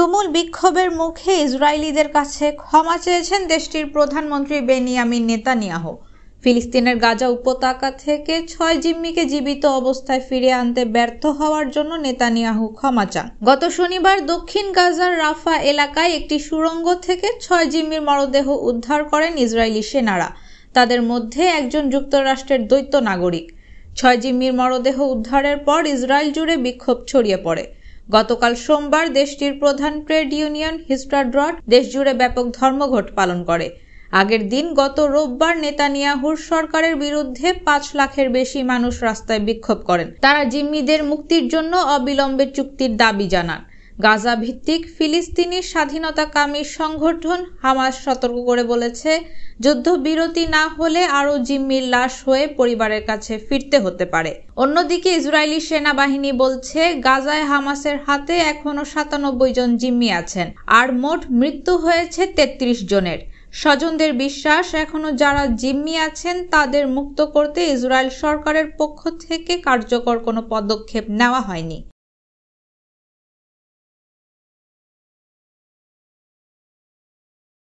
তুমুল বিক্ষোভের মুখে ইসরায়েলিদের কাছে ক্ষমা চেয়েছেন দেশটির প্রধানমন্ত্রী বেনিয়ামিন নেতানিয়াহু। ফিলিস্তিনের গাজা উপত্যকা থেকে ৬ জিম্মিকে জীবিত অবস্থায় ফিরিয়ে আনতে ব্যর্থ হওয়ার জন্য নেতানিয়াহু ক্ষমা চান। গত শনিবার দক্ষিণ গাজার রাফা এলাকায় একটি সুড়ঙ্গ থেকে ৬ জিম্মির মরদেহ উদ্ধার করেন ইসরায়েলি সেনারা। তাদের মধ্যে একজন যুক্তরাষ্ট্রের দ্বৈত নাগরিক। ৬ জিম্মির মরদেহ উদ্ধারের পর ইসরায়েল জুড়ে বিক্ষোভ ছড়িয়ে পড়ে। গতকাল সোমবার দেশটির প্রধান ট্রেড ইউনিয়ন হিস্টাড্রট দেশজুড়ে ব্যাপক ধর্মঘট পালন করে। আগের দিন গত রোববার নেতানিয়াহুর সরকারের বিরুদ্ধে ৫ লাখের বেশি মানুষ রাস্তায় বিক্ষোভ করেন। তারা জিম্মিদের মুক্তির জন্য অবিলম্বে চুক্তির দাবি জানান। গাজা ভিত্তিক ফিলিস্তিনি স্বাধীনতাকামী সংগঠন হামাস সতর্ক করে বলেছে, যুদ্ধবিরতি না হলে আরও জিম্মির লাশ হয়ে পরিবারের কাছে ফিরতে হতে পারে। অন্যদিকে ইসরায়েলি সেনাবাহিনী বলছে, গাজায় হামাসের হাতে এখনও ৯৭ জন জিম্মি আছেন, আর মোট মৃত্যু হয়েছে ৩৩ জনের। স্বজনদের বিশ্বাস, এখনও যারা জিম্মি আছেন তাদের মুক্ত করতে ইসরায়েল সরকারের পক্ষ থেকে কার্যকর কোনো পদক্ষেপ নেওয়া হয়নি।